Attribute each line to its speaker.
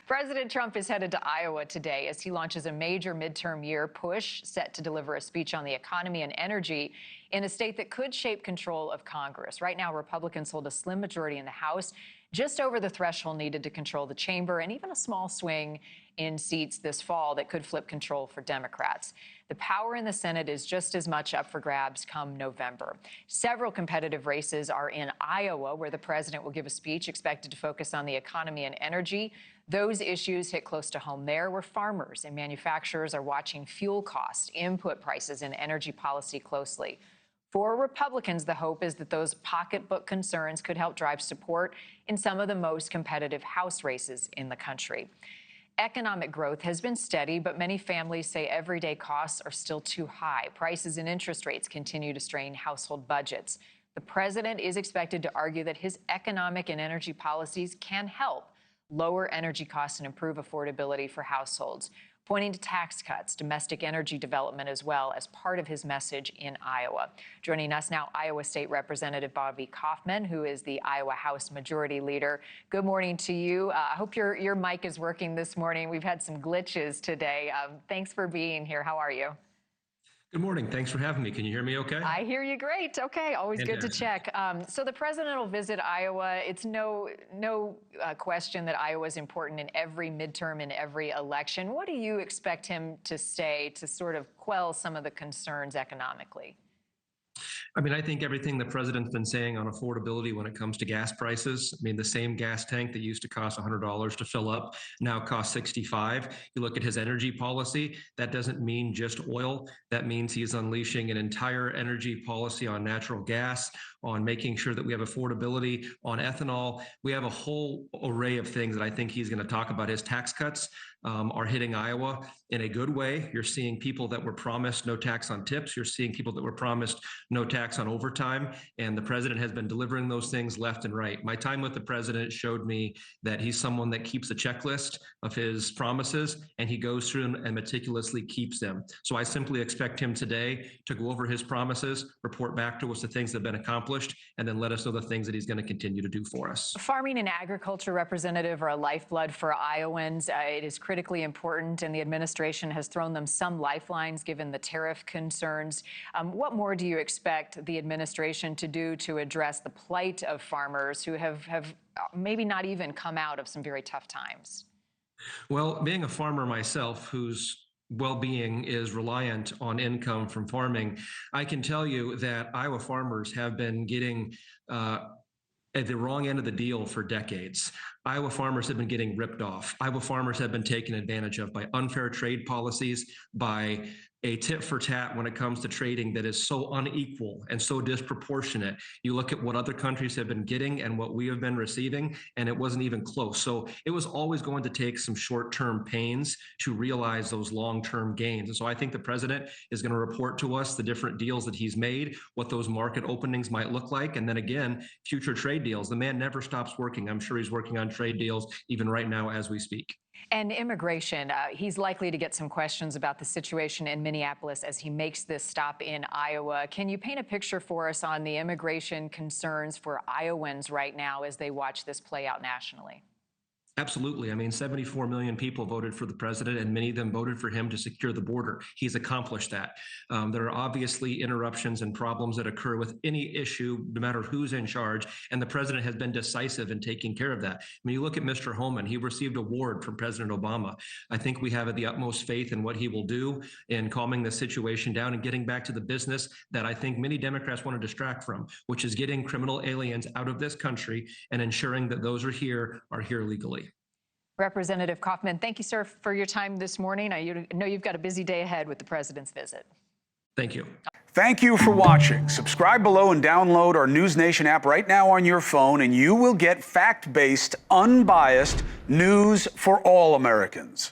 Speaker 1: President Trump is headed to Iowa today as he launches a major midterm year push set to deliver a speech on the economy and energy in a state that could shape control of Congress. Right now, Republicans hold a slim majority in the House, just over the threshold needed to control the chamber, and even a small swing in seats this fall that could flip control for Democrats. The power in the Senate is just as much up for grabs come November. Several competitive races are in Iowa, where the president will give a speech expected to focus on the economy and energy. Those issues hit close to home there, where farmers and manufacturers are watching fuel costs, input prices, and energy policy closely. For Republicans, the hope is that those pocketbook concerns could help drive support in some of the most competitive House races in the country. Economic growth has been steady, but many families say everyday costs are still too high. Prices and interest rates continue to strain household budgets. The president is expected to argue that his economic and energy policies can help lower energy costs and improve affordability for households, pointing to tax cuts, domestic energy development as well as part of his message in Iowa. Joining us now, Iowa State Representative Bobby Kaufmann, who is the Iowa House Majority Leader. Good morning to you. I hope your mic is working this morning. We've had some glitches today. Thanks for being here. How are you?
Speaker 2: Good morning. Thanks for having me. Can you hear me okay?
Speaker 1: I hear you great. Okay, always good to check. So the president will visit Iowa. It's no question that Iowa is important in every midterm, in every election. What do you expect him to say to sort of quell some of the concerns economically?
Speaker 2: I mean, I think everything the president's been saying on affordability when it comes to gas prices. I mean, the same gas tank that used to cost $100 to fill up now costs $65. You look at his energy policy, that doesn't mean just oil. That means he's unleashing an entire energy policy on natural gas, on making sure that we have affordability, on ethanol. We have a whole array of things that I think he's going to talk about. His tax cuts are hitting Iowa in a good way. You're seeing people that were promised no tax on tips. You're seeing people that were promised no tax on overtime. And the president has been delivering those things left and right. My time with the president showed me that he's someone that keeps a checklist of his promises, and he goes through them and meticulously keeps them. So I simply expect him today to go over his promises, report back to us the things that have been accomplished, and then let us know the things that he's going to continue to do for us.
Speaker 1: Farming and agriculture, Representative, are a lifeblood for Iowans. It is critically important, and the administration has thrown them some lifelines given the tariff concerns. What more do you expect the administration to do to address the plight of farmers who have maybe not even come out of some very tough times?
Speaker 2: Well, being a farmer myself, whose well-being is reliant on income from farming, I can tell you that Iowa farmers have been getting at the wrong end of the deal for decades. Iowa farmers have been getting ripped off. Iowa farmers have been taken advantage of by unfair trade policies, by a tit for tat when it comes to trading that is so unequal and so disproportionate. You look at what other countries have been getting and what we have been receiving, and it wasn't even close. So it was always going to take some short-term pains to realize those long-term gains. And so I think the president is going to report to us the different deals that he's made, what those market openings might look like, and then again, future trade deals. The man never stops working. I'm sure he's working on trade deals even right now as we speak.
Speaker 1: And immigration, he's likely to get some questions about the situation in Minneapolis as he makes this stop in Iowa. Can you paint a picture for us on the immigration concerns for Iowans right now as they watch this play out nationally?
Speaker 2: Absolutely. I mean, 74 million people voted for the president, and many of them voted for him to secure the border. He's accomplished that. There are obviously interruptions and problems that occur with any issue, no matter who's in charge, and the president has been decisive in taking care of that. I mean, you look at Mr. Holman, he received an award from President Obama. I think we have the utmost faith in what he will do in calming the situation down and getting back to the business that I think many Democrats want to distract from, which is getting criminal aliens out of this country and ensuring that those are here legally.
Speaker 1: Representative Kaufmann, thank you, sir, for your time this morning. I know you've got a busy day ahead with the president's visit.
Speaker 2: Thank you.
Speaker 3: Thank you for watching. Subscribe below and download our NewsNation app right now on your phone, and you will get fact-based, unbiased news for all Americans.